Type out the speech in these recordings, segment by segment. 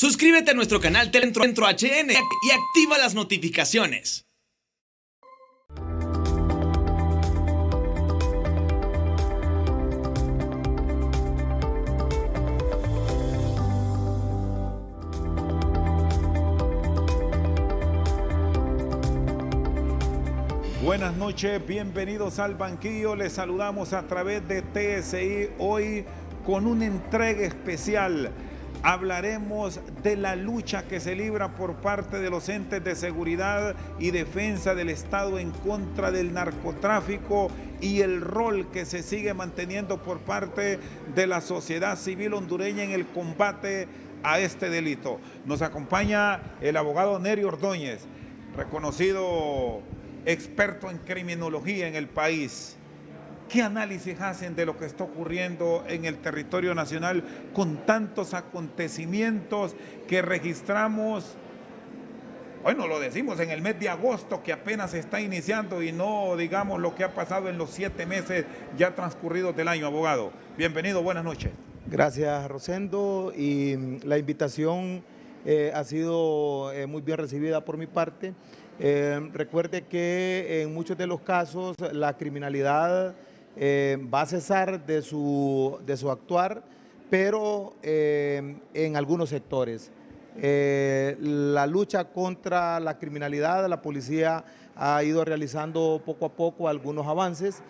Suscríbete a nuestro canal Telecentro HN y activa las notificaciones. Buenas noches, bienvenidos al banquillo. Les saludamos a través de TSI hoy con una entrega especial. Hablaremos de la lucha que se libra por parte de los entes de seguridad y defensa del Estado en contra del narcotráfico y el rol que se sigue manteniendo por parte de la sociedad civil hondureña en el combate a este delito. Nos acompaña el abogado Nery Ordóñez, reconocido experto en criminología en el país. ¿Qué análisis hacen de lo que está ocurriendo en el territorio nacional con tantos acontecimientos que registramos? Bueno, lo decimos en el mes de agosto que apenas se está iniciando y no digamos lo que ha pasado en los 7 meses ya transcurridos del año, abogado. Bienvenido, buenas noches. Gracias, Rosendo, y la invitación ha sido muy bien recibida por mi parte. Recuerde que en muchos de los casos la criminalidad va a cesar de su actuar, pero en algunos sectores. La lucha contra la criminalidad, la policía ha ido realizando poco a poco algunos avances.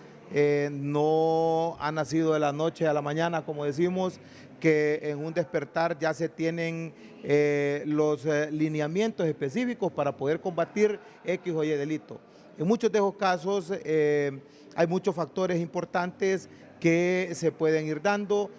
No ha nacido de la noche a la mañana, como decimos, que en un despertar ya se tienen los lineamientos específicos para poder combatir X o Y delito. En muchos de esos casos hay muchos factores importantes que se pueden ir dando,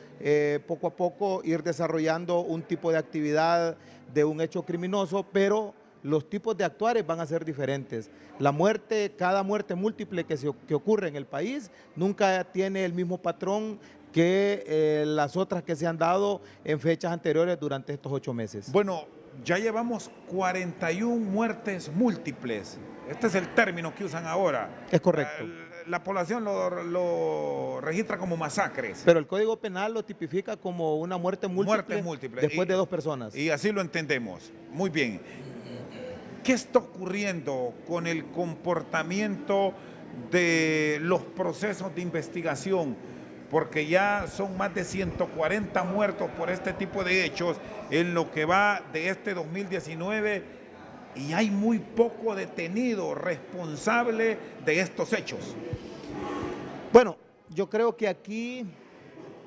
poco a poco ir desarrollando un tipo de actividad de un hecho criminoso, pero los tipos de actuares van a ser diferentes. La muerte, cada muerte múltiple que ocurre en el país nunca tiene el mismo patrón que las otras que se han dado en fechas anteriores durante estos 8 meses. Bueno, ya llevamos 41 muertes múltiples. Este es el término que usan ahora. Es correcto. La población lo registra como masacres. Pero el Código Penal lo tipifica como una muerte múltiple después de 2 personas. Y así lo entendemos. Muy bien. ¿Qué está ocurriendo con el comportamiento de los procesos de investigación? Porque ya son más de 140 muertos por este tipo de hechos en lo que va de este 2019 y hay muy poco detenido responsable de estos hechos. Bueno, yo creo que aquí,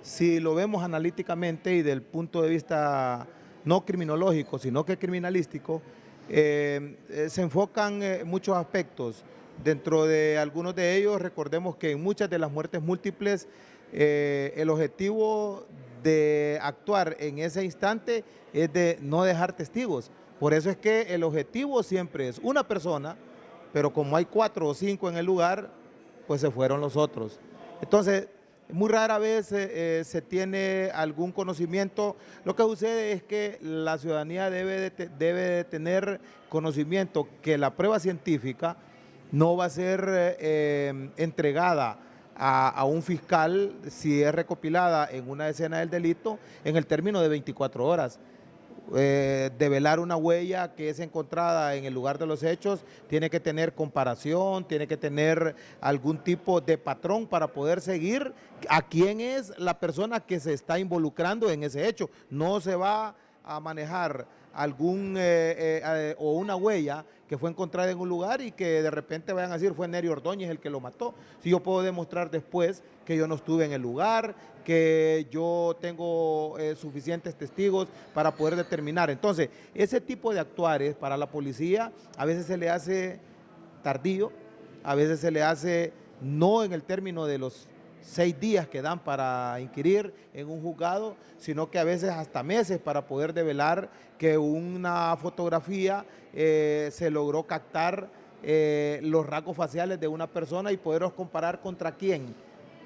si lo vemos analíticamente y del punto de vista no criminológico, sino que criminalístico, se enfocan muchos aspectos. Dentro de algunos de ellos, recordemos que en muchas de las muertes múltiples, el objetivo de actuar en ese instante es de no dejar testigos. Por eso es que el objetivo siempre es una persona, pero como hay 4 o 5 en el lugar, pues se fueron los otros. Entonces, muy rara vez se tiene algún conocimiento. Lo que sucede es que la ciudadanía debe de tener conocimiento que la prueba científica no va a ser entregada a un fiscal si es recopilada en una escena del delito en el término de 24 horas. Develar una huella que es encontrada en el lugar de los hechos tiene que tener comparación, tiene que tener algún tipo de patrón para poder seguir a quién es la persona que se está involucrando en ese hecho. No se va a manejar algún o una huella que fue encontrada en un lugar y que de repente vayan a decir fue Nery Ordóñez el que lo mató. Si yo puedo demostrar después que yo no estuve en el lugar, que yo tengo suficientes testigos para poder determinar. Entonces, ese tipo de actuares para la policía a veces se le hace tardío, a veces se le hace no en el término de los 6 días que dan para inquirir en un juzgado, sino que a veces hasta meses para poder develar que una fotografía se logró captar los rasgos faciales de una persona y poderlos comparar contra quién.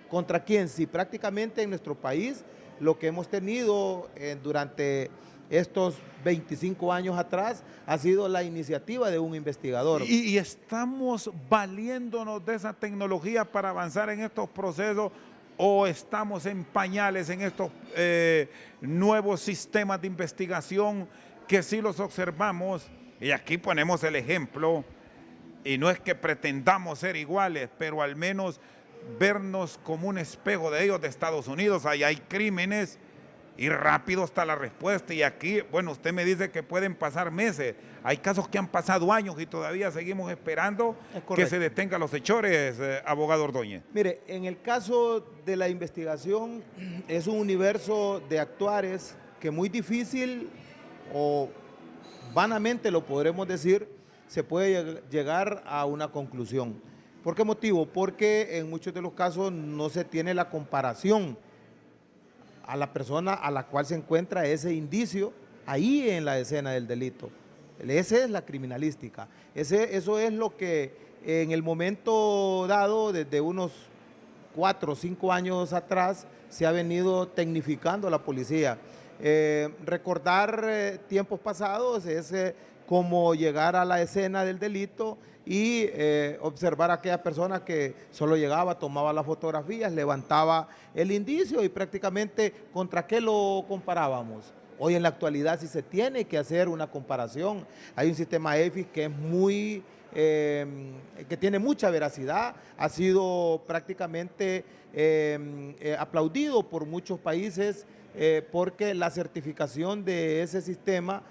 ¿Contra quién? Si prácticamente en nuestro país lo que hemos tenido durante estos 25 años atrás ha sido la iniciativa de un investigador. Y estamos valiéndonos de esa tecnología para avanzar en estos procesos, o estamos en pañales en estos nuevos sistemas de investigación que sí los observamos, y aquí ponemos el ejemplo, y no es que pretendamos ser iguales, pero al menos vernos como un espejo de ellos de Estados Unidos. Ahí hay crímenes y rápido está la respuesta, y aquí, bueno, usted me dice que pueden pasar meses, hay casos que han pasado años y todavía seguimos esperando que se detengan los hechores, abogado Ordóñez. Mire, en el caso de la investigación es un universo de actuares que muy difícil, o vanamente lo podremos decir, se puede llegar a una conclusión. ¿Por qué motivo? Porque en muchos de los casos no se tiene la comparación a la persona a la cual se encuentra ese indicio ahí en la escena del delito. Esa es la criminalística. Eso es lo que en el momento dado, desde unos 4 o 5 años atrás, se ha venido tecnificando la policía. Recordar tiempos pasados es como llegar a la escena del delito y observar a aquella persona que solo llegaba, tomaba las fotografías, levantaba el indicio y prácticamente ¿contra qué lo comparábamos? Hoy en la actualidad sí se tiene que hacer una comparación. Hay un sistema EFIS que es muy, que tiene mucha veracidad, ha sido prácticamente aplaudido por muchos países porque la certificación de ese sistema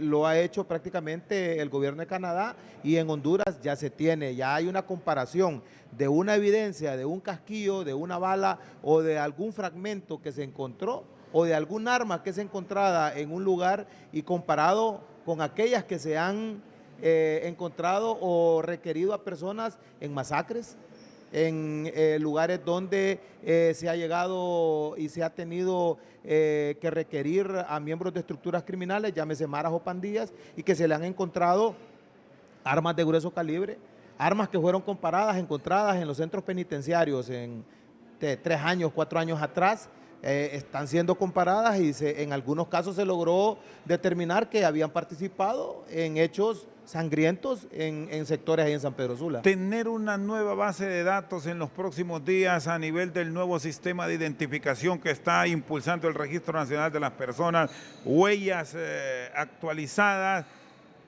lo ha hecho prácticamente el gobierno de Canadá, y en Honduras ya se tiene, ya hay una comparación de una evidencia, de un casquillo, de una bala o de algún fragmento que se encontró o de algún arma que es encontrada en un lugar, y comparado con aquellas que se han encontrado o requerido a personas en masacres, en lugares donde se ha llegado y se ha tenido que requerir a miembros de estructuras criminales, llámese maras o pandillas, y que se le han encontrado armas de grueso calibre, armas que fueron encontradas en los centros penitenciarios de 3 años, 4 años atrás, están siendo comparadas y en algunos casos se logró determinar que habían participado en hechos sangrientos en sectores ahí en San Pedro Sula. Tener una nueva base de datos en los próximos días a nivel del nuevo sistema de identificación que está impulsando el Registro Nacional de las Personas, huellas actualizadas,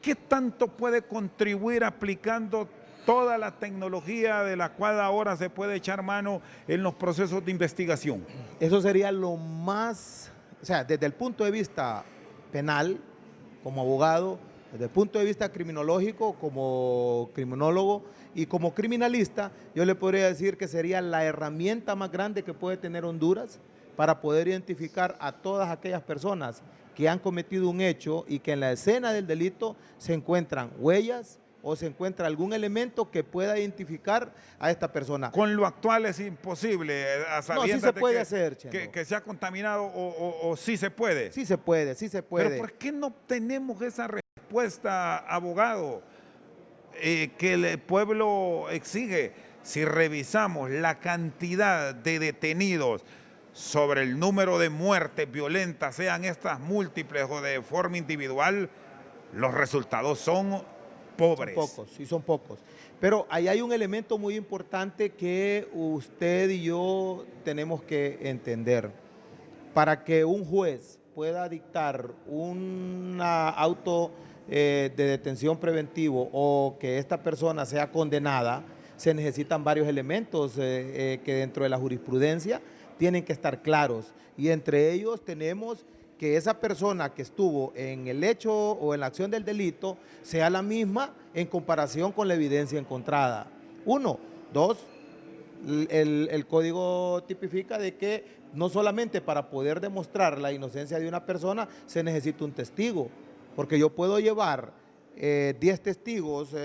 ¿qué tanto puede contribuir aplicando toda la tecnología de la cual ahora se puede echar mano en los procesos de investigación? Eso sería lo más, o sea, desde el punto de vista penal, como abogado, desde el punto de vista criminológico, como criminólogo y como criminalista, yo le podría decir que sería la herramienta más grande que puede tener Honduras para poder identificar a todas aquellas personas que han cometido un hecho y que en la escena del delito se encuentran huellas o se encuentra algún elemento que pueda identificar a esta persona. Con lo actual es imposible, no, sí se puede hacer, que se ha contaminado o sí se puede. Sí se puede, sí se puede. Pero ¿por qué no tenemos esa respuesta, abogado, que el pueblo exige? Si revisamos la cantidad de detenidos sobre el número de muertes violentas, sean estas múltiples o de forma individual, los resultados son pobres. Son pocos, sí son pocos. Pero ahí hay un elemento muy importante que usted y yo tenemos que entender. Para que un juez pueda dictar un auto de detención preventivo o que esta persona sea condenada, se necesitan varios elementos que dentro de la jurisprudencia tienen que estar claros. Y entre ellos tenemos que esa persona que estuvo en el hecho o en la acción del delito sea la misma en comparación con la evidencia encontrada. 1, 2, el código tipifica de que no solamente para poder demostrar la inocencia de una persona se necesita un testigo, porque yo puedo llevar 10 testigos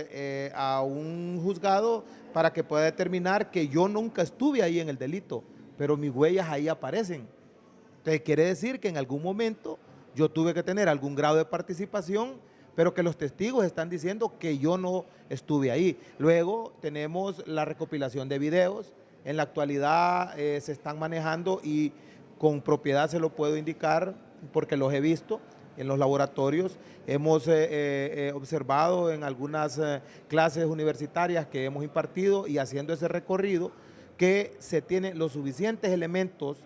a un juzgado para que pueda determinar que yo nunca estuve ahí en el delito, pero mis huellas ahí aparecen. Entonces quiere decir que en algún momento yo tuve que tener algún grado de participación, pero que los testigos están diciendo que yo no estuve ahí. Luego tenemos la recopilación de videos. En la actualidad se están manejando y con propiedad se lo puedo indicar porque los he visto en los laboratorios. Hemos observado en algunas clases universitarias que hemos impartido y haciendo ese recorrido que se tienen los suficientes elementos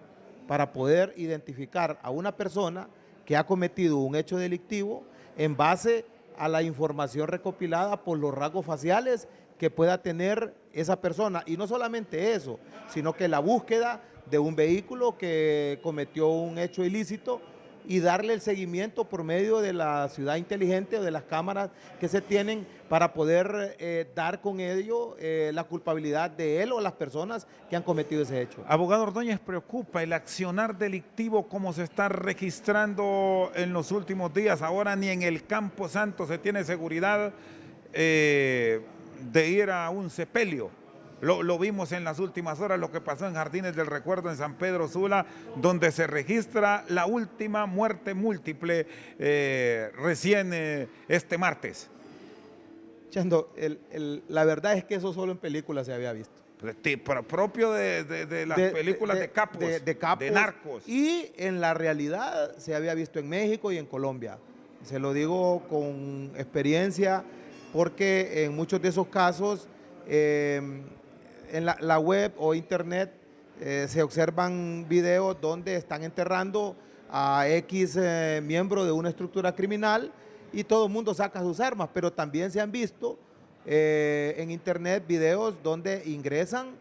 para poder identificar a una persona que ha cometido un hecho delictivo en base a la información recopilada por los rasgos faciales que pueda tener esa persona. Y no solamente eso, sino que la búsqueda de un vehículo que cometió un hecho ilícito y darle el seguimiento por medio de la ciudad inteligente o de las cámaras que se tienen para poder dar con ello la culpabilidad de él o las personas que han cometido ese hecho. Abogado Ordóñez, ¿preocupa el accionar delictivo como se está registrando en los últimos días? Ahora ni en el Campo Santo se tiene seguridad de ir a un sepelio. Lo vimos en las últimas horas, lo que pasó en Jardines del Recuerdo en San Pedro Sula, donde se registra la última muerte múltiple recién este martes. Chendo, la verdad es que eso solo en películas se había visto. Propio de las películas de capos, de narcos. Y en la realidad se había visto en México y en Colombia. Se lo digo con experiencia porque en muchos de esos casos en la web o internet se observan videos donde están enterrando a X miembro de una estructura criminal y todo el mundo saca sus armas, pero también se han visto en internet videos donde ingresan,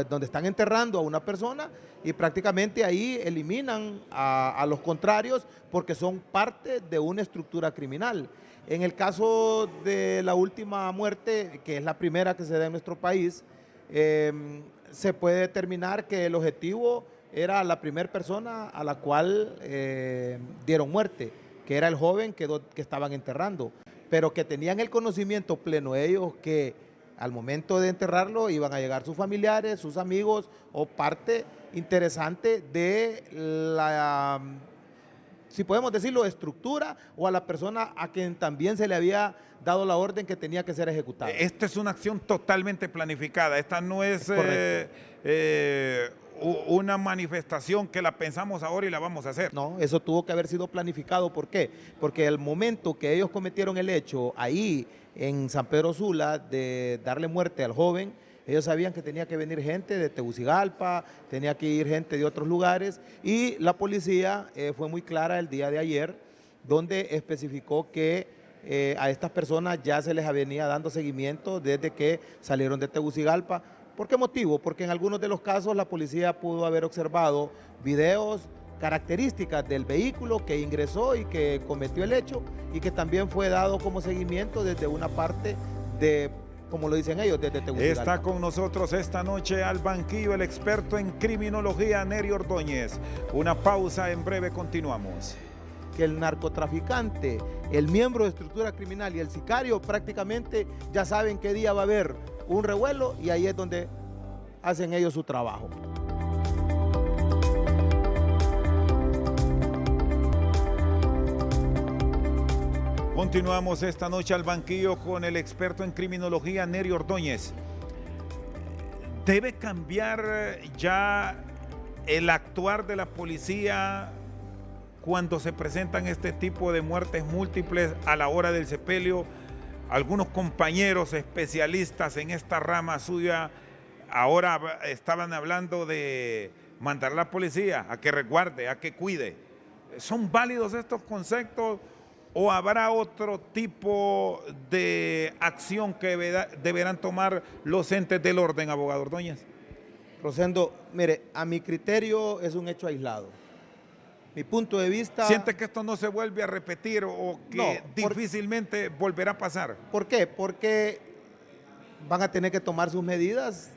donde están enterrando a una persona y prácticamente ahí eliminan a los contrarios porque son parte de una estructura criminal. En el caso de la última muerte, que es la primera que se da en nuestro país, se puede determinar que el objetivo era la primera persona a la cual dieron muerte, que era el joven que estaban enterrando, pero que tenían el conocimiento pleno ellos que al momento de enterrarlo iban a llegar sus familiares, sus amigos o parte interesante de la, si podemos decirlo, estructura o a la persona a quien también se le había dado la orden que tenía que ser ejecutada. Esta es una acción totalmente planificada, esta no es una manifestación que la pensamos ahora y la vamos a hacer. No, eso tuvo que haber sido planificado. ¿Por qué? Porque el momento que ellos cometieron el hecho ahí en San Pedro Sula de darle muerte al joven, ellos sabían que tenía que venir gente de Tegucigalpa, tenía que ir gente de otros lugares y la policía fue muy clara el día de ayer donde especificó que a estas personas ya se les venía dando seguimiento desde que salieron de Tegucigalpa. ¿Por qué motivo? Porque en algunos de los casos la policía pudo haber observado videos, características del vehículo que ingresó y que cometió el hecho y que también fue dado como seguimiento desde una parte de, como lo dicen ellos, desde Tegucigalpa. Está con nosotros esta noche al banquillo el experto en criminología, Nery Ordóñez. Una pausa, en breve continuamos. Que el narcotraficante, el miembro de estructura criminal y el sicario prácticamente ya saben qué día va a haber un revuelo y ahí es donde hacen ellos su trabajo. Continuamos esta noche al banquillo con el experto en criminología, Nery Ordóñez. ¿Debe cambiar ya el actuar de la policía cuando se presentan este tipo de muertes múltiples a la hora del sepelio? Algunos compañeros especialistas en esta rama suya ahora estaban hablando de mandar a la policía a que resguarde, a que cuide. ¿Son válidos estos conceptos o habrá otro tipo de acción que deberán tomar los entes del orden, abogado Ordóñez? Rosendo, mire, a mi criterio es un hecho aislado. Mi punto de vista... ¿Siente que esto no se vuelve a repetir o que no, difícilmente volverá a pasar? ¿Por qué? Porque van a tener que tomar sus medidas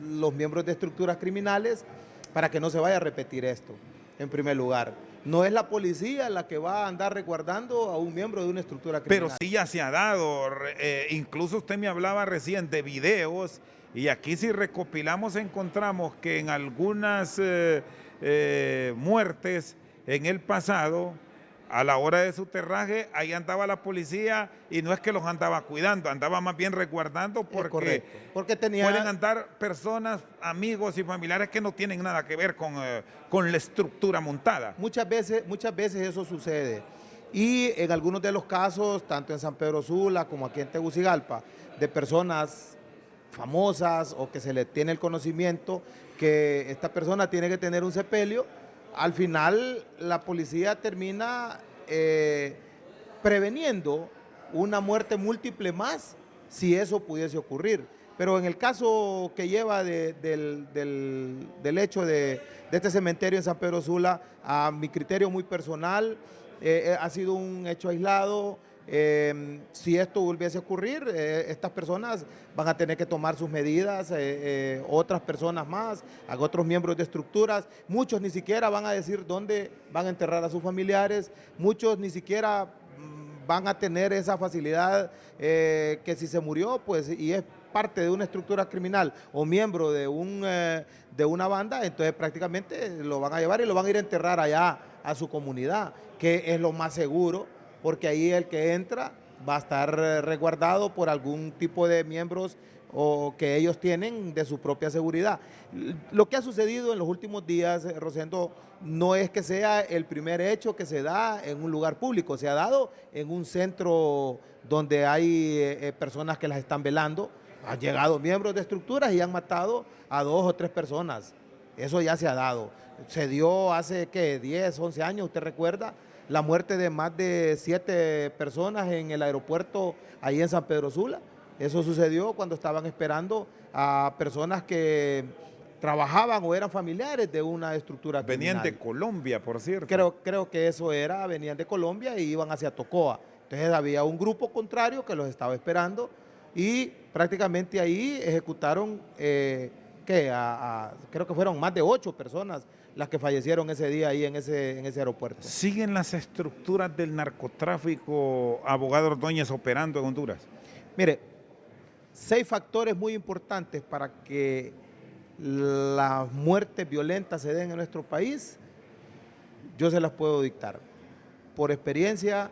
los miembros de estructuras criminales para que no se vaya a repetir esto, en primer lugar. No es la policía la que va a andar resguardando a un miembro de una estructura criminal. Pero sí ya se ha dado, incluso usted me hablaba recién de videos y aquí si recopilamos encontramos que en algunas muertes en el pasado, a la hora de su aterraje, ahí andaba la policía y no es que los andaba cuidando, andaba más bien resguardando porque pueden andar personas, amigos y familiares que no tienen nada que ver con la estructura montada. Muchas veces eso sucede y en algunos de los casos, tanto en San Pedro Sula como aquí en Tegucigalpa, de personas famosas o que se le tiene el conocimiento que esta persona tiene que tener un sepelio, al final la policía termina preveniendo una muerte múltiple más si eso pudiese ocurrir. Pero en el caso que lleva del hecho de este cementerio en San Pedro Sula, a mi criterio muy personal, ha sido un hecho aislado. Si esto volviese a ocurrir, estas personas van a tener que tomar sus medidas, otras personas más, otros miembros de estructuras, muchos ni siquiera van a decir dónde van a enterrar a sus familiares, muchos ni siquiera van a tener esa facilidad que si se murió, pues, y es parte de una estructura criminal o miembro de una banda, entonces prácticamente lo van a llevar y lo van a ir a enterrar allá a su comunidad, que es lo más seguro, porque ahí el que entra va a estar resguardado por algún tipo de miembros o que ellos tienen de su propia seguridad. Lo que ha sucedido en los últimos días, Rosendo, no es que sea el primer hecho que se da en un lugar público, se ha dado en un centro donde hay personas que las están velando, han llegado miembros de estructuras y han matado a 2 o 3 personas, eso ya se ha dado. Se dio hace, ¿qué?, 10, 11 años, ¿usted recuerda? La muerte de más de 7 personas en el aeropuerto ahí en San Pedro Sula. Eso sucedió cuando estaban esperando a personas que trabajaban o eran familiares de una estructura criminal. Venían de Colombia, por cierto. Creo que eso era, venían de Colombia y iban hacia Tocoa. Entonces había un grupo contrario que los estaba esperando y prácticamente ahí ejecutaron, creo que fueron más de 8 personas las que fallecieron ese día ahí en ese aeropuerto. ¿Siguen las estructuras del narcotráfico, abogado Ordóñez, operando en Honduras? Mire, 6 factores muy importantes para que las muertes violentas se den en nuestro país, yo se las puedo dictar. Por experiencia,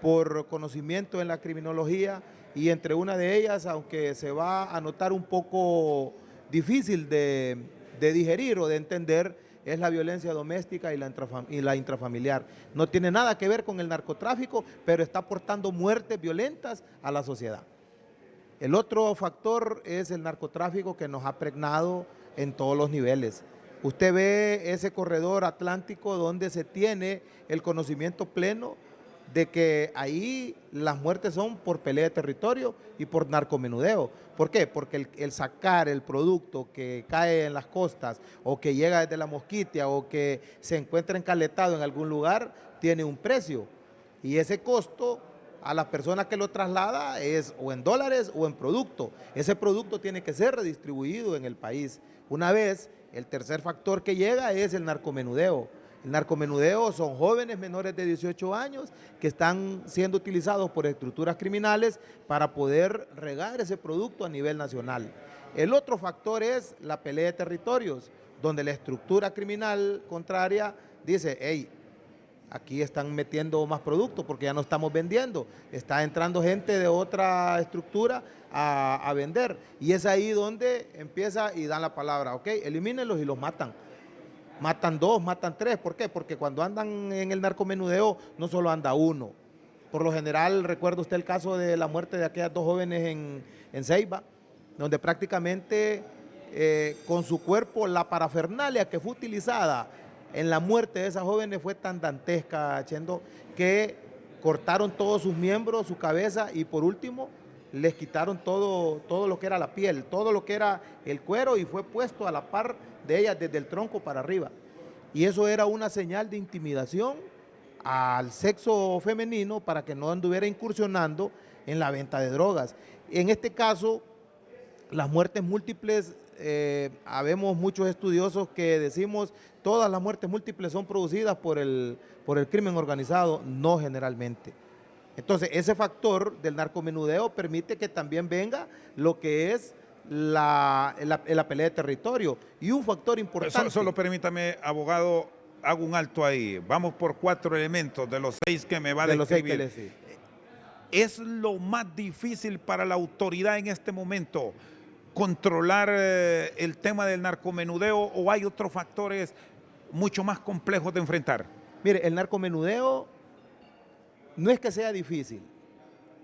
por conocimiento en la criminología, y entre una de ellas, aunque se va a notar un poco difícil de digerir o de entender, es la violencia doméstica y la intrafamiliar. No tiene nada que ver con el narcotráfico, pero está aportando muertes violentas a la sociedad. El otro factor es el narcotráfico que nos ha pregnado en todos los niveles. Usted ve ese corredor atlántico donde se tiene el conocimiento pleno de que ahí las muertes son por pelea de territorio y por narcomenudeo. ¿Por qué? Porque el sacar el producto que cae en las costas o que llega desde la Mosquitia o que se encuentra encaletado en algún lugar tiene un precio y ese costo a la persona que lo traslada es o en dólares o en producto. Ese producto tiene que ser redistribuido en el país. Una vez, el tercer factor que llega es el narcomenudeo. El narcomenudeo son jóvenes menores de 18 años que están siendo utilizados por estructuras criminales para poder regar ese producto a nivel nacional. El otro factor es la pelea de territorios, donde la estructura criminal contraria dice, hey, aquí están metiendo más productos porque ya no estamos vendiendo, está entrando gente de otra estructura a vender. Y es ahí donde empieza y dan la palabra, ok, elimínenlos y los matan. Matan 2, matan 3, ¿por qué? Porque cuando andan en el narcomenudeo no solo anda uno. Por lo general, recuerda usted el caso de la muerte de aquellas 2 jóvenes en Ceiba, donde prácticamente con su cuerpo la parafernalia que fue utilizada en la muerte de esas jóvenes fue tan dantesca, Chendo, que cortaron todos sus miembros, su cabeza y por último les quitaron todo lo que era la piel, todo lo que era el cuero y fue puesto a la par de ellas desde el tronco para arriba. Y eso era una señal de intimidación al sexo femenino para que no anduviera incursionando en la venta de drogas. En este caso, las muertes múltiples, habemos muchos estudiosos que decimos todas las muertes múltiples son producidas por el crimen organizado, no generalmente. Entonces, ese factor del narcomenudeo permite que también venga lo que es la pelea de territorio. Y un factor importante... Solo permítame, abogado, hago un alto ahí. Vamos por 4 elementos de los 6 que me va a describir. Sí. ¿Es lo más difícil para la autoridad en este momento controlar el tema del narcomenudeo o hay otros factores mucho más complejos de enfrentar? Mire, el narcomenudeo no es que sea difícil,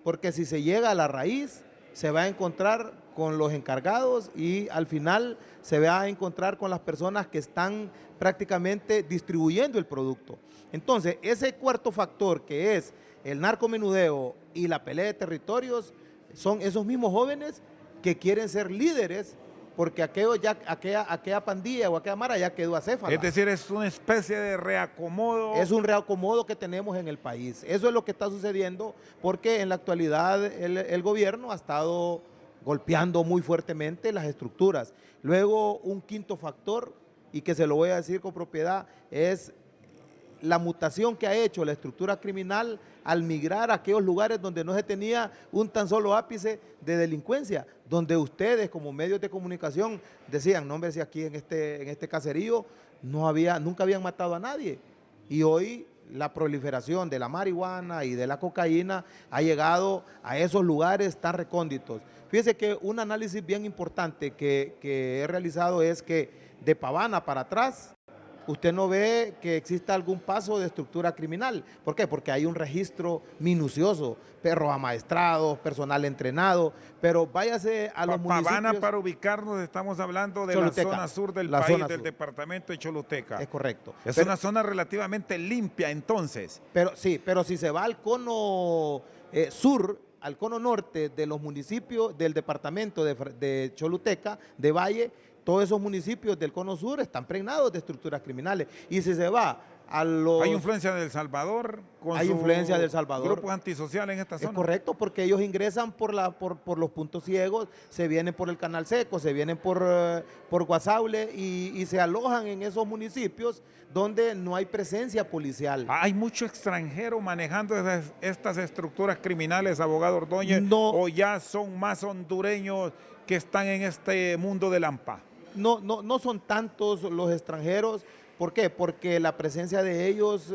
porque si se llega a la raíz, se va a encontrar con los encargados y al final se va a encontrar con las personas que están prácticamente distribuyendo el producto. Entonces, ese cuarto factor que es el narcomenudeo y la pelea de territorios, son esos mismos jóvenes que quieren ser líderes porque aquella pandilla o aquella mara ya quedó acéfala. Es decir, es una especie de reacomodo. Es un reacomodo que tenemos en el país. Eso es lo que está sucediendo porque en la actualidad el gobierno ha estado golpeando muy fuertemente las estructuras. Luego, un quinto factor, y que se lo voy a decir con propiedad, es la mutación que ha hecho la estructura criminal al migrar a aquellos lugares donde no se tenía un tan solo ápice de delincuencia, donde ustedes como medios de comunicación decían, no hombre, si aquí en este caserío nunca habían matado a nadie. Y hoy la proliferación de la marihuana y de la cocaína ha llegado a esos lugares tan recónditos. Fíjese que un análisis bien importante que he realizado es que de Pavana para atrás, usted no ve que exista algún paso de estructura criminal. ¿Por qué? Porque hay un registro minucioso, perros amaestrados, personal entrenado, pero váyase a los municipios. Pavana, para ubicarnos, estamos hablando de Choluteca, la zona sur del la país, zona del sur. departamento de Choluteca. Es correcto. Es una zona relativamente limpia, entonces. Pero si se va al cono sur, al cono norte de los municipios del departamento de Choluteca, de Valle, todos esos municipios del cono sur están pregnados de estructuras criminales. Y si se va a los... Hay influencia del Salvador, hay influencia del Salvador. Grupos antisociales en esta zona. Es correcto, porque ellos ingresan por los puntos ciegos, se vienen por el Canal Seco, se vienen por Guasaule y se alojan en esos municipios donde no hay presencia policial. ¿Hay mucho extranjero manejando estas estructuras criminales, abogado Ordóñez? No. ¿O ya son más hondureños que están en este mundo del AMPA? No son tantos los extranjeros. ¿Por qué? Porque la presencia de ellos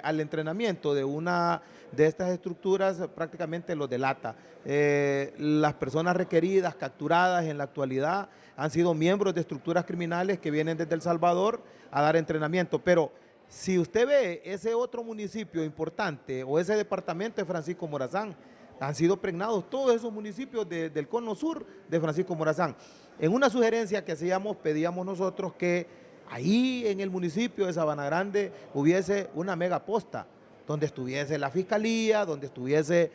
al entrenamiento de estas estructuras prácticamente los delata. Las personas requeridas, capturadas en la actualidad, han sido miembros de estructuras criminales que vienen desde El Salvador a dar entrenamiento. Pero si usted ve ese otro municipio importante o ese departamento de Francisco Morazán, han sido pregnados todos esos municipios del cono sur de Francisco Morazán. En una sugerencia que hacíamos, pedíamos nosotros que ahí en el municipio de Sabana Grande hubiese una megaposta, donde estuviese la fiscalía, donde estuviese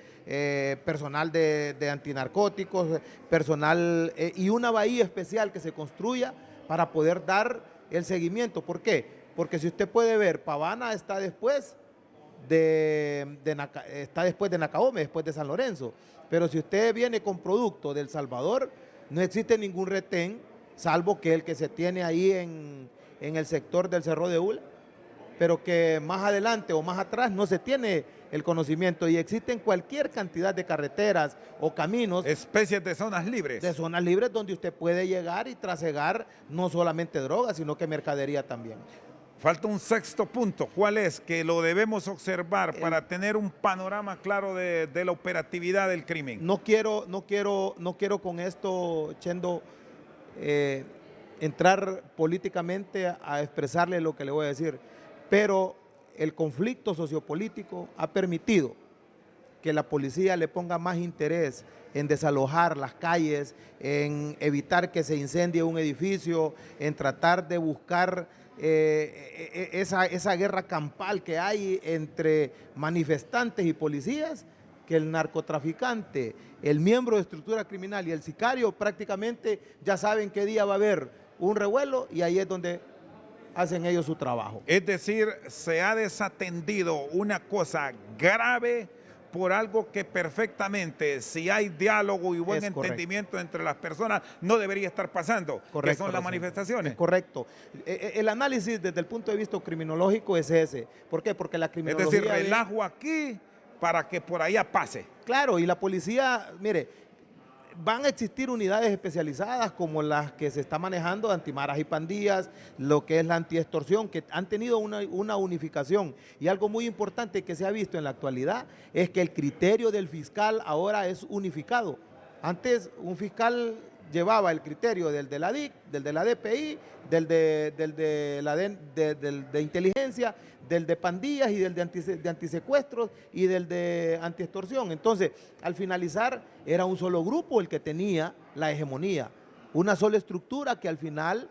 personal de antinarcóticos, personal y una bahía especial que se construya para poder dar el seguimiento. ¿Por qué? Porque si usted puede ver, Pavana está después de Nacaome, después de San Lorenzo. Pero si usted viene con producto de El Salvador, no existe ningún retén, salvo que el que se tiene ahí en el sector del Cerro de Ula, pero que más adelante o más atrás no se tiene el conocimiento y existen cualquier cantidad de carreteras o caminos. Especies de zonas libres. De zonas libres donde usted puede llegar y trasegar no solamente drogas, sino que mercadería también. Falta un sexto punto. ¿Cuál es? Que lo debemos observar para tener un panorama claro de la operatividad del crimen. No quiero con esto, Chendo, entrar políticamente a expresarle lo que le voy a decir, pero el conflicto sociopolítico ha permitido que la policía le ponga más interés en desalojar las calles, en evitar que se incendie un edificio, en tratar de buscar esa guerra campal que hay entre manifestantes y policías, que el narcotraficante, el miembro de estructura criminal y el sicario prácticamente ya saben qué día va a haber un revuelo y ahí es donde hacen ellos su trabajo. Es decir, se ha desatendido una cosa grave por algo que perfectamente, si hay diálogo y buen entendimiento entre las personas, no debería estar pasando, que son las manifestaciones. Es correcto. El análisis desde el punto de vista criminológico es ese. ¿Por qué? Porque la criminología... Es decir, relajo aquí para que por allá pase. Claro, y la policía, mire, van a existir unidades especializadas como las que se está manejando de antimaras y pandillas, lo que es la antiextorsión, que han tenido una unificación. Y algo muy importante que se ha visto en la actualidad es que el criterio del fiscal ahora es unificado. Antes un fiscal llevaba el criterio del de la DIC, del de la DPI, del de la de inteligencia, del de pandillas y del de antisecuestros y del de antiextorsión. Entonces, al finalizar, era un solo grupo el que tenía la hegemonía, una sola estructura que al final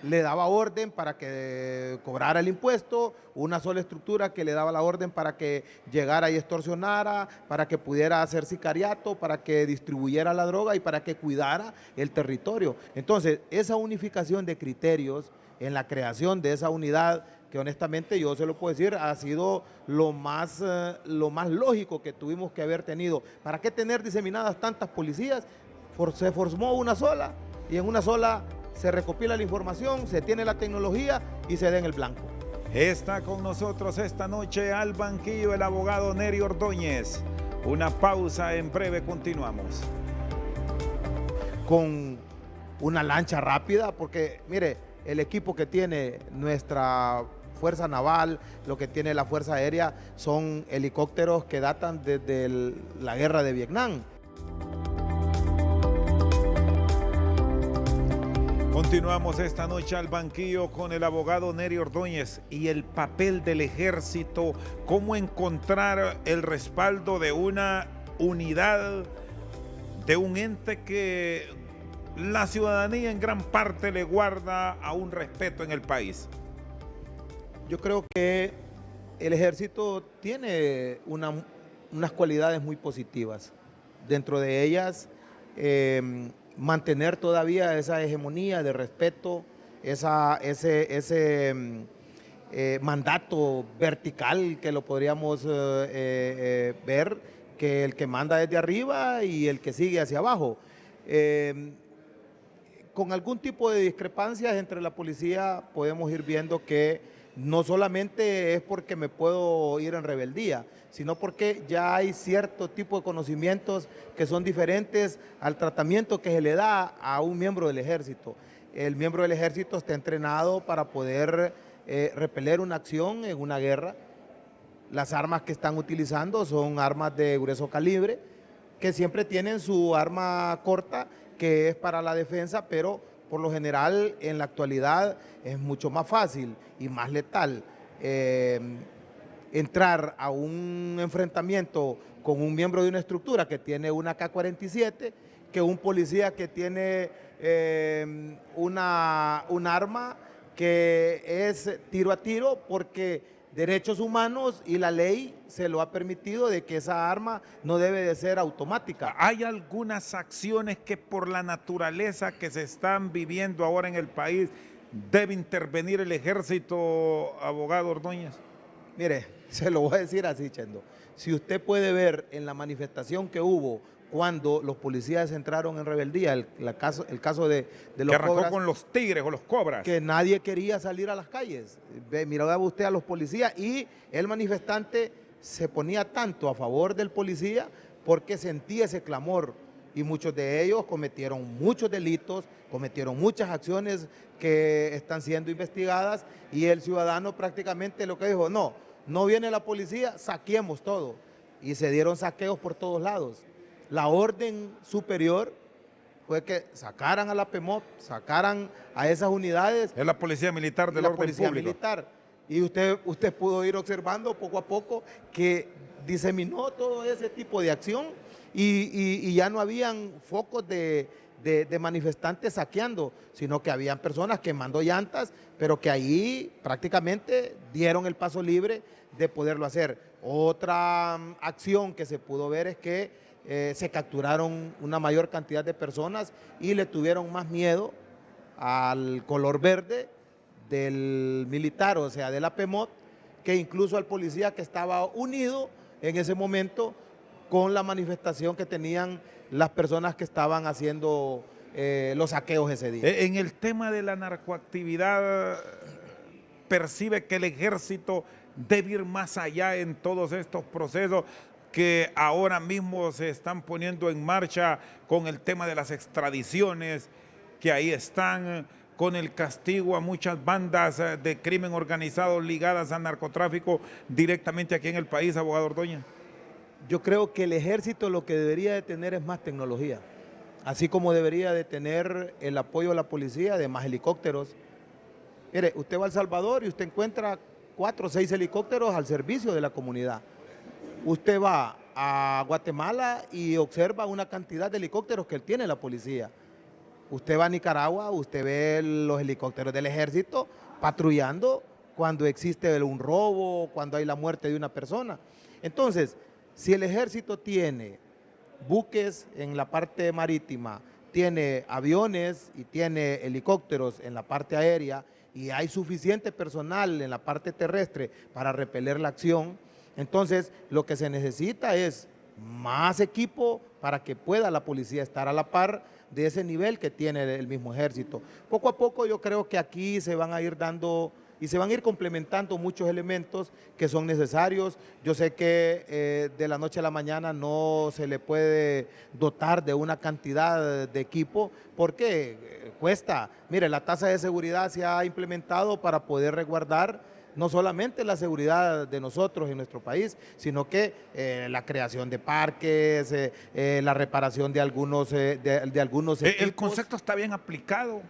le daba orden para que cobrara el impuesto, una sola estructura que le daba la orden para que llegara y extorsionara, para que pudiera hacer sicariato, para que distribuyera la droga y para que cuidara el territorio. Entonces, esa unificación de criterios en la creación de esa unidad, que honestamente yo se lo puedo decir, ha sido lo más lógico que tuvimos que haber tenido. ¿Para qué tener diseminadas tantas policías? Se formó una sola y en una sola se recopila la información, se tiene la tecnología y se da en el blanco. Está con nosotros esta noche al banquillo el abogado Nery Ordóñez. Una pausa, en breve continuamos. Con una lancha rápida, porque mire, el equipo que tiene nuestra Fuerza Naval, lo que tiene la Fuerza Aérea, son helicópteros que datan desde la guerra de Vietnam. Continuamos esta noche al banquillo con el abogado Nery Ordóñez y el papel del ejército, cómo encontrar el respaldo de una unidad, de un ente que la ciudadanía en gran parte le guarda a un respeto en el país. Yo creo que el ejército tiene unas cualidades muy positivas. Dentro de ellas, mantener todavía esa hegemonía de respeto, ese mandato vertical que lo podríamos ver, que el que manda desde arriba y el que sigue hacia abajo. Con algún tipo de discrepancias entre la policía podemos ir viendo que no solamente es porque me puedo ir en rebeldía, sino porque ya hay cierto tipo de conocimientos que son diferentes al tratamiento que se le da a un miembro del ejército. El miembro del ejército está entrenado para poder repeler una acción en una guerra. Las armas que están utilizando son armas de grueso calibre, que siempre tienen su arma corta, que es para la defensa, pero por lo general en la actualidad es mucho más fácil y más letal entrar a un enfrentamiento con un miembro de una estructura que tiene una K-47 que un policía que tiene un arma que es tiro a tiro, porque derechos humanos y la ley se lo ha permitido de que esa arma no debe de ser automática. ¿Hay algunas acciones que por la naturaleza que se están viviendo ahora en el país debe intervenir el ejército, abogado Ordóñez? Mire, se lo voy a decir así, Chendo. Si usted puede ver en la manifestación que hubo cuando los policías entraron en rebeldía, el caso de los que arrancó cobras, con los tigres o los cobras. que nadie quería salir a las calles. Miraba usted a los policías y el manifestante se ponía tanto a favor del policía porque sentía ese clamor, y muchos de ellos cometieron muchos delitos, cometieron muchas acciones que están siendo investigadas, y el ciudadano prácticamente lo que dijo, no viene la policía, saqueemos todo, y se dieron saqueos por todos lados. La orden superior fue que sacaran a la PEMOP, sacaran a esas unidades. Es la policía militar del orden público. Militar. Y usted pudo ir observando poco a poco que diseminó todo ese tipo de acción y ya no habían focos de manifestantes saqueando, sino que habían personas quemando llantas, pero que ahí prácticamente dieron el paso libre de poderlo hacer. Otra acción que se pudo ver es que se capturaron una mayor cantidad de personas y le tuvieron más miedo al color verde del militar, o sea, de la PEMOT, que incluso al policía que estaba unido en ese momento con la manifestación que tenían las personas que estaban haciendo los saqueos ese día. En el tema de la narcoactividad, ¿percibe que el ejército debe ir más allá en todos estos procesos que ahora mismo se están poniendo en marcha con el tema de las extradiciones, que ahí están, con el castigo a muchas bandas de crimen organizado ligadas al narcotráfico directamente aquí en el país, abogado Ordóñez? Yo creo que el ejército lo que debería de tener es más tecnología. así como debería de tener el apoyo de la policía de más helicópteros. Mire, usted va a El Salvador y usted encuentra 4 o 6 helicópteros al servicio de la comunidad. Usted va a Guatemala y observa una cantidad de helicópteros que tiene la policía. Usted va a Nicaragua, usted ve los helicópteros del ejército patrullando cuando existe un robo, cuando hay la muerte de una persona. Entonces, si el ejército tiene buques en la parte marítima, tiene aviones y tiene helicópteros en la parte aérea y hay suficiente personal en la parte terrestre para repeler la acción, entonces lo que se necesita es más equipo para que pueda la policía estar a la par de ese nivel que tiene el mismo ejército. Poco a poco yo creo que aquí se van a ir dando y se van a ir complementando muchos elementos que son necesarios. Yo sé que de la noche a la mañana no se le puede dotar de una cantidad de equipo porque cuesta. Mire, la tasa de seguridad se ha implementado para poder resguardar no solamente la seguridad de nosotros en nuestro país, sino que la creación de parques, la reparación de algunos equipos. El concepto está bien aplicado,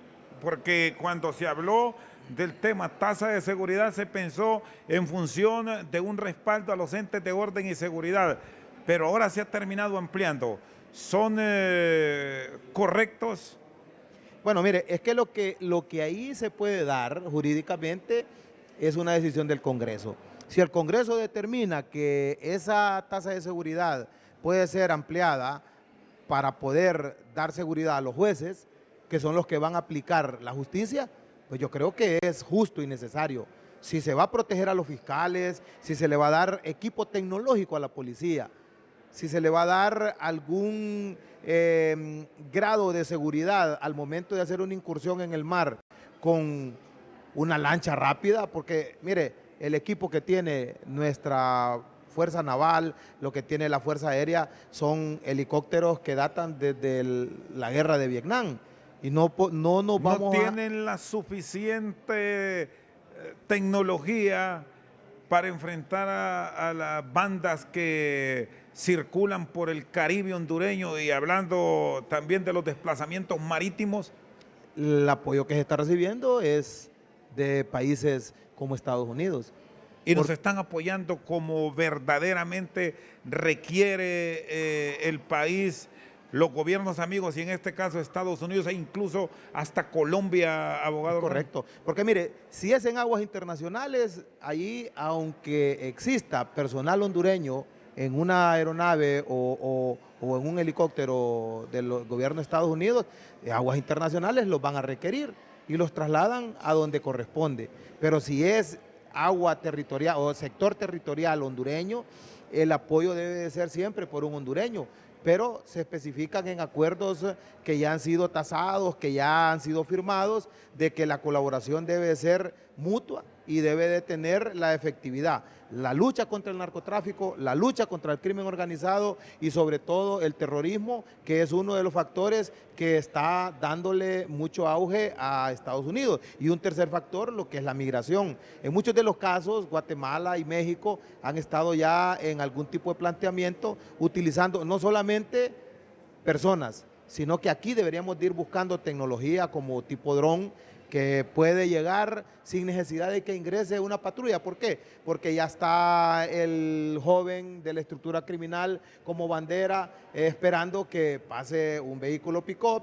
porque cuando se habló del tema tasa de seguridad se pensó en función de un respaldo a los entes de orden y seguridad, pero ahora se ha terminado ampliando. ¿Son correctos? Bueno, mire, es que lo que ahí se puede dar jurídicamente es una decisión del Congreso. Si el Congreso determina que esa tasa de seguridad puede ser ampliada para poder dar seguridad a los jueces, que son los que van a aplicar la justicia, pues yo creo que es justo y necesario. Si se va a proteger a los fiscales, si se le va a dar equipo tecnológico a la policía, si se le va a dar algún grado de seguridad al momento de hacer una incursión en el mar con una lancha rápida, porque mire, el equipo que tiene nuestra Fuerza Naval, lo que tiene la Fuerza Aérea, son helicópteros que datan desde la guerra de Vietnam. Y no nos vamos no tienen la suficiente tecnología para enfrentar a las bandas que circulan por el Caribe hondureño, y hablando también de los desplazamientos marítimos. El apoyo que se está recibiendo es de países como Estados Unidos. Y nos están apoyando como verdaderamente requiere el país, los gobiernos amigos, y en este caso Estados Unidos e incluso hasta Colombia, abogado. Correcto, porque mire, si es en aguas internacionales, allí aunque exista personal hondureño en una aeronave o en un helicóptero del gobierno de Estados Unidos, aguas internacionales los van a requerir y los trasladan a donde corresponde. Pero si es agua territorial o sector territorial hondureño, el apoyo debe de ser siempre por un hondureño, pero se especifican en acuerdos que ya han sido tasados, que ya han sido firmados, de que la colaboración debe de ser mutua y debe de tener la efectividad. La lucha contra el narcotráfico, la lucha contra el crimen organizado y sobre todo el terrorismo, que es uno de los factores que está dándole mucho auge a Estados Unidos. Y un tercer factor, lo que es la migración. En muchos de los casos, Guatemala y México han estado ya en algún tipo de planteamiento utilizando no solamente personas, sino que aquí deberíamos de ir buscando tecnología como tipo dron, que puede llegar sin necesidad de que ingrese una patrulla. ¿Por qué? Porque ya está el joven de la estructura criminal como bandera, esperando que pase un vehículo pick-up,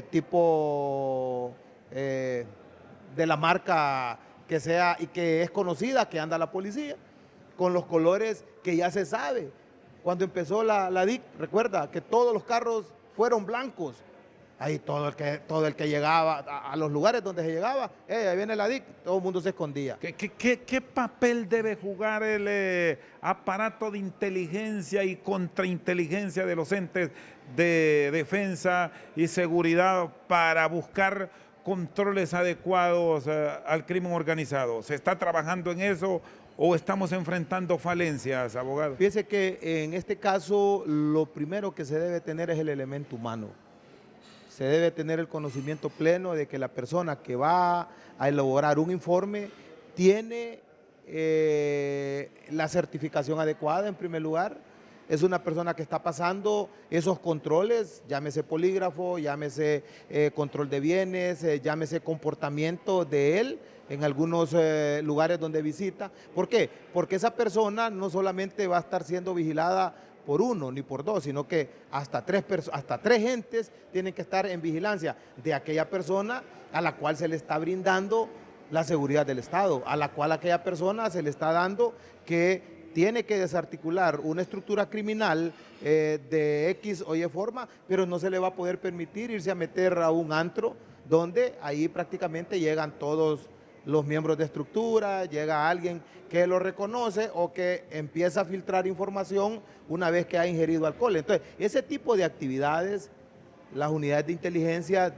tipo de la marca que sea y que es conocida, que anda la policía, con los colores que ya se sabe. Cuando empezó la DIC, recuerda que todos los carros fueron blancos. Ahí todo el que llegaba a los lugares donde se llegaba, ahí viene la DIC, todo el mundo se escondía. ¿Qué papel debe jugar el aparato de inteligencia y contrainteligencia de los entes de defensa y seguridad para buscar controles adecuados al crimen organizado? ¿Se está trabajando en eso o estamos enfrentando falencias, abogado? Fíjese que en este caso lo primero que se debe tener es el elemento humano. Se debe tener el conocimiento pleno de que la persona que va a elaborar un informe tiene la certificación adecuada en primer lugar, es una persona que está pasando esos controles, llámese polígrafo, llámese control de bienes, llámese comportamiento de él en algunos lugares donde visita. ¿Por qué? Porque esa persona no solamente va a estar siendo vigilada por uno ni por dos, sino que hasta tres gentes tienen que estar en vigilancia de aquella persona a la cual se le está brindando la seguridad del Estado, a la cual aquella persona se le está dando que tiene que desarticular una estructura criminal de X o Y forma, pero no se le va a poder permitir irse a meter a un antro donde ahí prácticamente llegan todos los miembros de estructura, llega alguien que lo reconoce o que empieza a filtrar información una vez que ha ingerido alcohol. Entonces, ese tipo de actividades, las unidades de inteligencia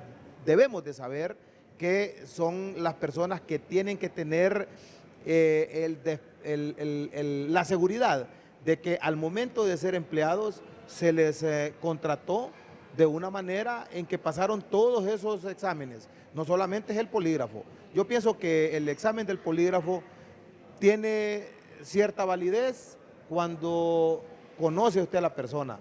debemos de saber que son las personas que tienen que tener la seguridad de que al momento de ser empleados se les contrató de una manera en que pasaron todos esos exámenes. No solamente es el polígrafo. Yo pienso que el examen del polígrafo tiene cierta validez cuando conoce usted a la persona,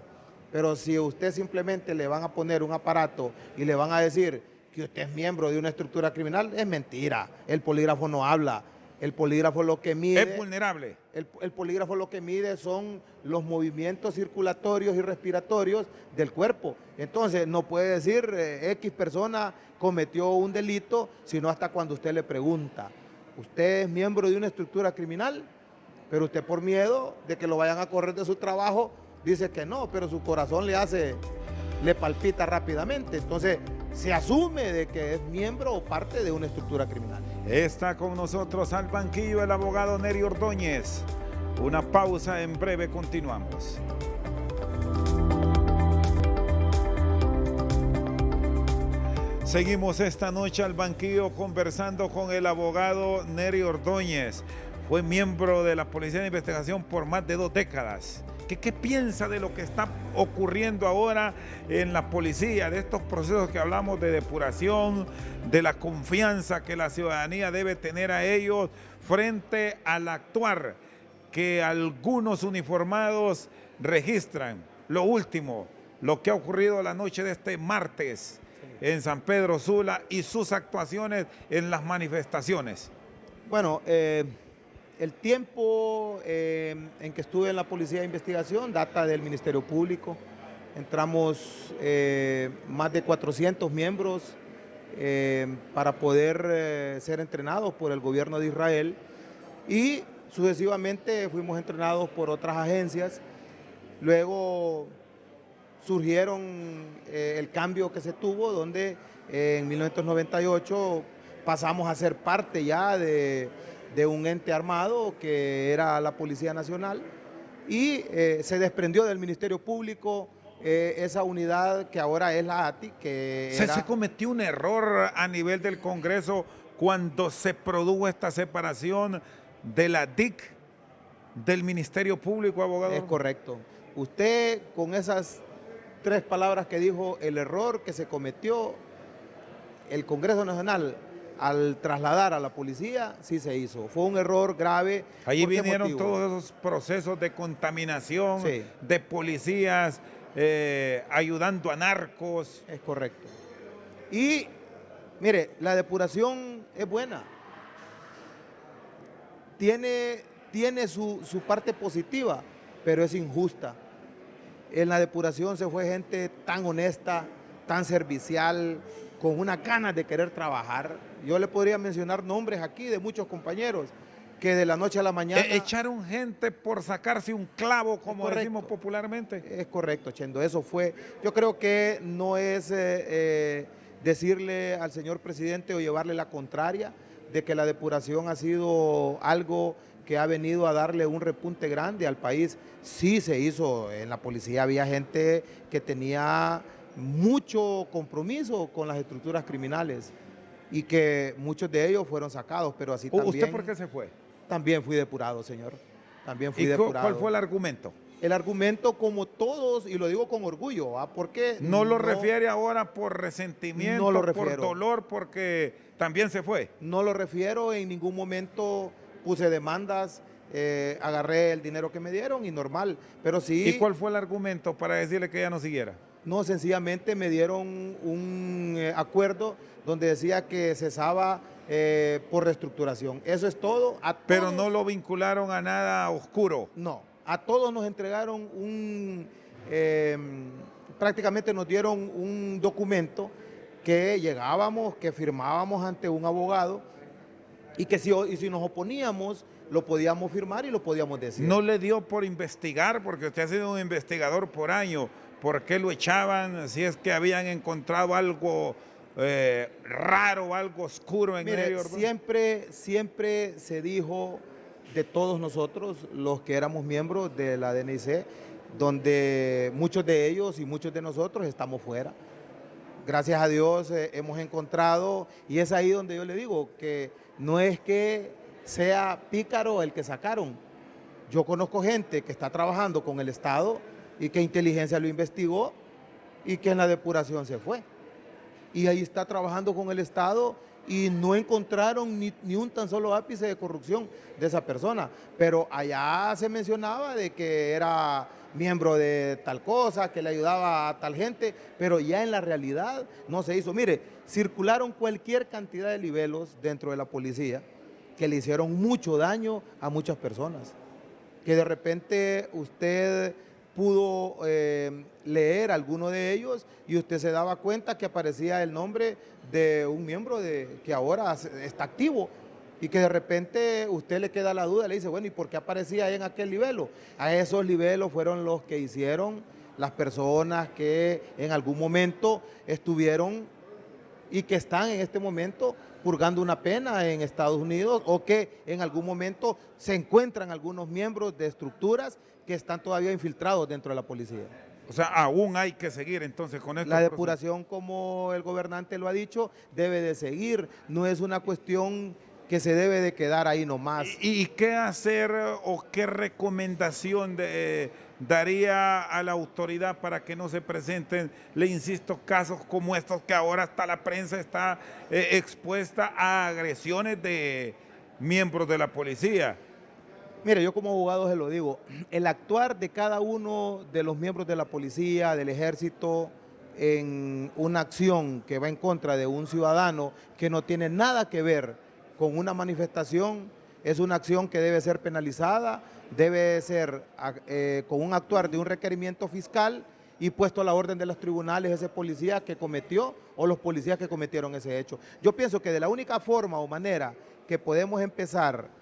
pero si usted simplemente le van a poner un aparato y le van a decir que usted es miembro de una estructura criminal, es mentira. El polígrafo no habla. El polígrafo lo que mide... Es vulnerable. El polígrafo lo que mide son los movimientos circulatorios y respiratorios del cuerpo. Entonces, no puede decir X persona cometió un delito, sino hasta cuando usted le pregunta. Usted es miembro de una estructura criminal, pero usted por miedo de que lo vayan a correr de su trabajo, dice que no, pero su corazón le palpita rápidamente. Entonces, se asume de que es miembro o parte de una estructura criminal. Está con nosotros al banquillo el abogado Nery Ordóñez. Una pausa, en breve continuamos. Seguimos esta noche al banquillo conversando con el abogado Nery Ordóñez. Fue miembro de la Policía de Investigación por más de 2 décadas. ¿Qué piensa de lo que está ocurriendo ahora en la policía, de estos procesos que hablamos de depuración, de la confianza que la ciudadanía debe tener a ellos frente al actuar que algunos uniformados registran? Lo último, lo que ha ocurrido la noche de este martes en San Pedro Sula y sus actuaciones en las manifestaciones. Bueno, el tiempo en que estuve en la Policía de Investigación data del Ministerio Público. Entramos más de 400 miembros para poder ser entrenados por el gobierno de Israel y sucesivamente fuimos entrenados por otras agencias. Luego surgieron el cambio que se tuvo, donde en 1998 pasamos a ser parte ya de un ente armado que era la Policía Nacional y se desprendió del Ministerio Público esa unidad que ahora es la ATI. Se cometió un error a nivel del Congreso cuando se produjo esta separación de la DIC del Ministerio Público, abogado. Es correcto. Usted con esas 3 palabras que dijo, el error que se cometió, el Congreso Nacional al trasladar a la policía, sí se hizo. Fue un error grave. Allí vinieron todos esos procesos de contaminación, sí, de policías ayudando a narcos. Es correcto. Y, mire, la depuración es buena. Tiene su parte positiva, pero es injusta. En la depuración se fue gente tan honesta, tan servicial, con una ganas de querer trabajar. Yo le podría mencionar nombres aquí de muchos compañeros que de la noche a la mañana... Echaron gente por sacarse un clavo, como decimos popularmente. Es correcto, Chendo, eso fue. Yo creo que no es decirle al señor presidente o llevarle la contraria de que la depuración ha sido algo que ha venido a darle un repunte grande al país. Sí se hizo, en la policía había gente que tenía mucho compromiso con las estructuras criminales y que muchos de ellos fueron sacados, pero así también... ¿Usted por qué se fue? También fui depurado, señor. También fui depurado. ¿Cuál fue el argumento? El argumento, como todos, y lo digo con orgullo, porque ¿No lo refiere ahora por resentimiento, no lo por dolor, porque también se fue? No lo refiero, en ningún momento puse demandas agarré el dinero que me dieron y normal, pero sí... ¿Y cuál fue el argumento para decirle que ya no siguiera? No, sencillamente me dieron un acuerdo donde decía que cesaba por reestructuración. Eso es todo. Pero no lo vincularon a nada oscuro. No, a todos nos entregaron prácticamente nos dieron un documento que llegábamos, que firmábamos ante un abogado y que si nos oponíamos lo podíamos firmar y lo podíamos decir. ¿No le dio por investigar? Porque usted ha sido un investigador por año. ¿Por qué lo echaban? Si es que habían encontrado algo raro, algo oscuro en Mire, ellos. siempre se dijo de todos nosotros, los que éramos miembros de la DNIC, donde muchos de ellos y muchos de nosotros estamos fuera. Gracias a Dios hemos encontrado, y es ahí donde yo le digo que no es que sea pícaro el que sacaron. Yo conozco gente que está trabajando con el Estado y que inteligencia lo investigó y que en la depuración se fue. Y ahí está trabajando con el Estado y no encontraron ni un tan solo ápice de corrupción de esa persona. Pero allá se mencionaba de que era miembro de tal cosa, que le ayudaba a tal gente, pero ya en la realidad no se hizo. Mire, circularon cualquier cantidad de libelos dentro de la policía que le hicieron mucho daño a muchas personas. Que de repente usted pudo leer alguno de ellos y usted se daba cuenta que aparecía el nombre de un miembro que ahora está activo y que de repente usted le queda la duda, le dice, bueno, ¿y por qué aparecía ahí en aquel libelo? A esos libelos fueron los que hicieron las personas que en algún momento estuvieron y que están en este momento purgando una pena en Estados Unidos o que en algún momento se encuentran algunos miembros de estructuras que están todavía infiltrados dentro de la policía. O sea, aún hay que seguir entonces con esto. La depuración, como el gobernante lo ha dicho, debe de seguir. No es una cuestión que se debe de quedar ahí nomás. ¿Y qué hacer o qué recomendación daría a la autoridad para que no se presenten, le insisto, casos como estos que ahora hasta la prensa está expuesta a agresiones de miembros de la policía? Mire, yo como abogado se lo digo, el actuar de cada uno de los miembros de la policía, del ejército, en una acción que va en contra de un ciudadano que no tiene nada que ver con una manifestación, es una acción que debe ser penalizada, debe ser con un actuar de un requerimiento fiscal y puesto a la orden de los tribunales ese policía que cometió o los policías que cometieron ese hecho. Yo pienso que de la única forma o manera que podemos empezar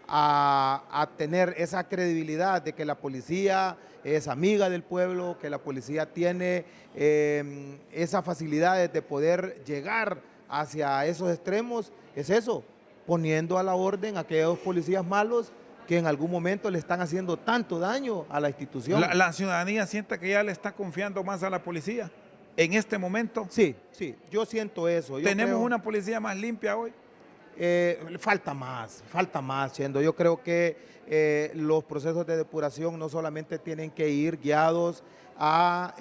a tener esa credibilidad de que la policía es amiga del pueblo, que la policía tiene esas facilidades de poder llegar hacia esos extremos, es eso, poniendo a la orden a aquellos policías malos que en algún momento le están haciendo tanto daño a la institución. ¿La ciudadanía siente que ya le está confiando más a la policía en este momento? Sí, yo siento eso. ¿Tenemos una policía más limpia hoy? Falta más, Chendo. Yo creo que los procesos de depuración no solamente tienen que ir guiados a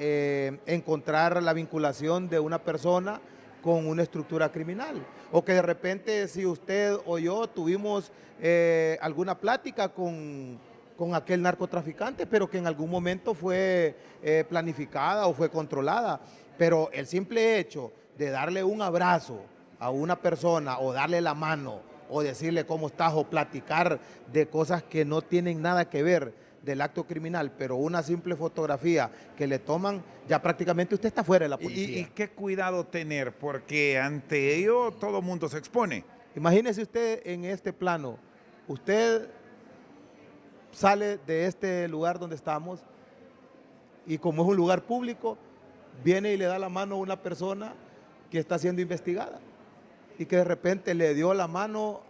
encontrar la vinculación de una persona con una estructura criminal, o que de repente si usted o yo tuvimos alguna plática con aquel narcotraficante, pero que en algún momento fue planificada o fue controlada, pero el simple hecho de darle un abrazo a una persona o darle la mano o decirle cómo estás o platicar de cosas que no tienen nada que ver del acto criminal, pero una simple fotografía que le toman, ya prácticamente usted está fuera de la policía. ¿Y qué cuidado tener? Porque ante ello todo el mundo se expone. Imagínese usted en este plano, usted sale de este lugar donde estamos y como es un lugar público, viene y le da la mano a una persona que está siendo investigada y que de repente le dio la mano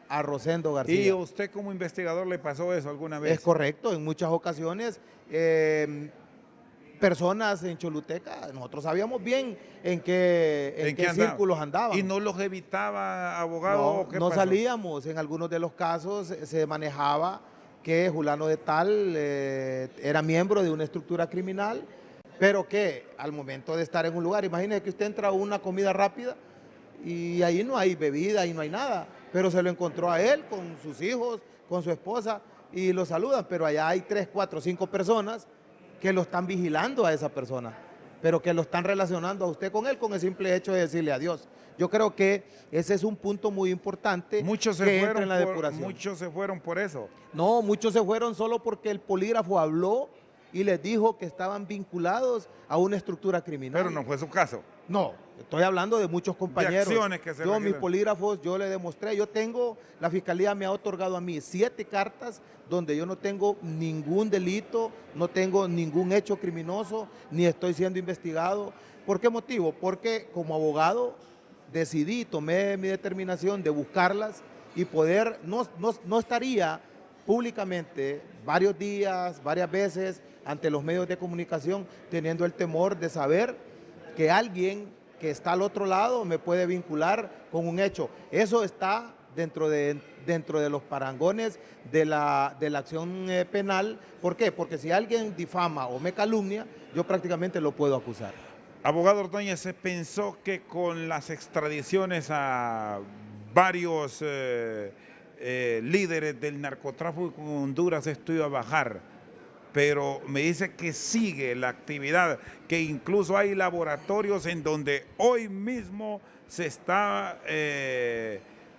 a Rosendo García. ¿Y a usted como investigador le pasó eso alguna vez? Es correcto, en muchas ocasiones personas en Choluteca, nosotros sabíamos bien en qué círculos andaban. ¿Y no los evitaba, abogado? No salíamos, en algunos de los casos se manejaba que fulano de tal era miembro de una estructura criminal, pero que al momento de estar en un lugar, imagínese que usted entra a una comida rápida y ahí no hay bebida y no hay nada, pero se lo encontró a él con sus hijos, con su esposa, y lo saludan, pero allá hay 3, 4, 5 personas que lo están vigilando a esa persona, pero que lo están relacionando a usted con él con el simple hecho de decirle adiós. Yo creo que ese es un punto muy importante. Muchos se que entra fueron en la por, depuración. muchos se fueron por eso. No, muchos se fueron solo porque el polígrafo habló y les dijo que estaban vinculados a una estructura criminal. Pero no fue su caso. No, estoy hablando de muchos compañeros. acciones que se yo, mis requieren. polígrafos, yo le demostré, la Fiscalía me ha otorgado a mí 7 cartas donde yo no tengo ningún delito, no tengo ningún hecho criminoso, ni estoy siendo investigado. ¿Por qué motivo? Porque como abogado decidí, tomé mi determinación de buscarlas y poder, no estaría públicamente varios días, varias veces ante los medios de comunicación teniendo el temor de saber que alguien que está al otro lado me puede vincular con un hecho. Eso está dentro de los parangones de la acción penal. ¿Por qué? Porque si alguien difama o me calumnia, yo prácticamente lo puedo acusar. Abogado Ordóñez, se pensó que con las extradiciones a varios líderes del narcotráfico en Honduras esto iba a bajar, pero me dice que sigue la actividad, que incluso hay laboratorios en donde hoy mismo se está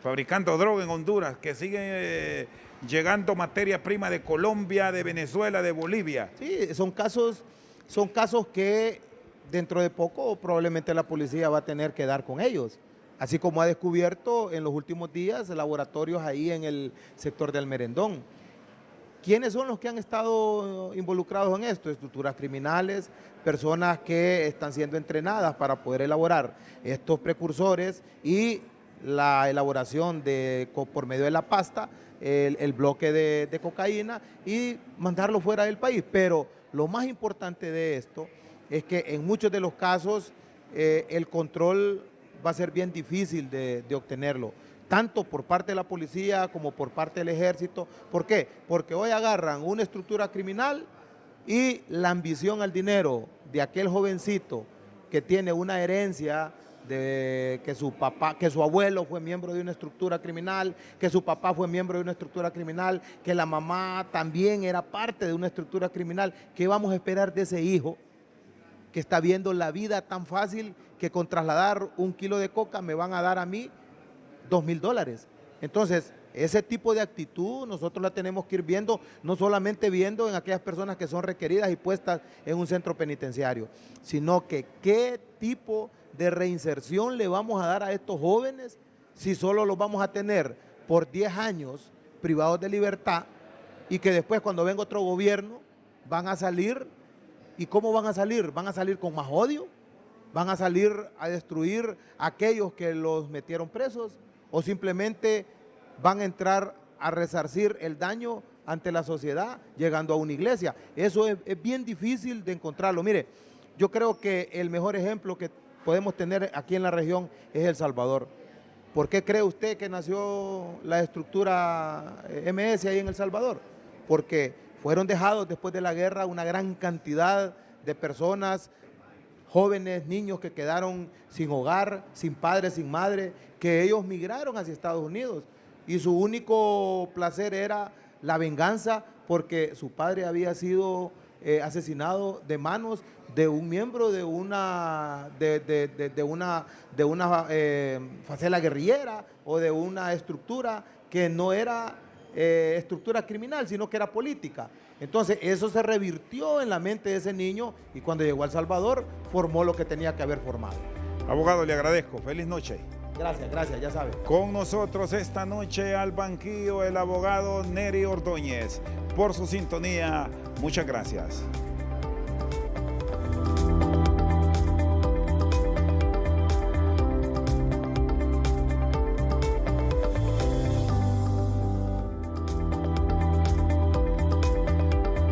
fabricando droga en Honduras, que sigue llegando materia prima de Colombia, de Venezuela, de Bolivia. Sí, son casos que dentro de poco probablemente la policía va a tener que dar con ellos. Así como ha descubierto en los últimos días laboratorios ahí en el sector del Merendón. ¿Quiénes son los que han estado involucrados en esto? Estructuras criminales, personas que están siendo entrenadas para poder elaborar estos precursores y la elaboración por medio de la pasta, el bloque de cocaína y mandarlo fuera del país. Pero lo más importante de esto es que en muchos de los casos el control va a ser bien difícil de obtenerlo, tanto por parte de la policía como por parte del ejército. ¿Por qué? Porque hoy agarran una estructura criminal y la ambición al dinero de aquel jovencito que tiene una herencia de que su abuelo fue miembro de una estructura criminal, que su papá fue miembro de una estructura criminal, que la mamá también era parte de una estructura criminal. ¿Qué vamos a esperar de ese hijo que está viendo la vida tan fácil que con trasladar 1 kilo de coca me van a dar a mí $2,000? Entonces, ese tipo de actitud nosotros la tenemos que ir viendo, no solamente viendo en aquellas personas que son requeridas y puestas en un centro penitenciario, sino que qué tipo de reinserción le vamos a dar a estos jóvenes si solo los vamos a tener por 10 años privados de libertad y que después cuando venga otro gobierno van a salir. ¿Y cómo van a salir? ¿Van a salir con más odio? ¿Van a salir a destruir a aquellos que los metieron presos? ¿O simplemente van a entrar a resarcir el daño ante la sociedad llegando a una iglesia? Eso es bien difícil de encontrarlo. Mire, yo creo que el mejor ejemplo que podemos tener aquí en la región es El Salvador. ¿Por qué cree usted que nació la estructura MS ahí en El Salvador? Porque fueron dejados después de la guerra una gran cantidad de personas, jóvenes, niños que quedaron sin hogar, sin padre, sin madre, que ellos migraron hacia Estados Unidos y su único placer era la venganza porque su padre había sido asesinado de manos de un miembro de una facela guerrillera o de una estructura que no era estructura criminal, sino que era política. Entonces eso se revirtió en la mente de ese niño y cuando llegó a El Salvador formó lo que tenía que haber formado. Abogado, le agradezco. Feliz noche. Gracias, ya sabe. Con nosotros esta noche al banquillo el abogado Nery Ordóñez. Por su sintonía, muchas gracias.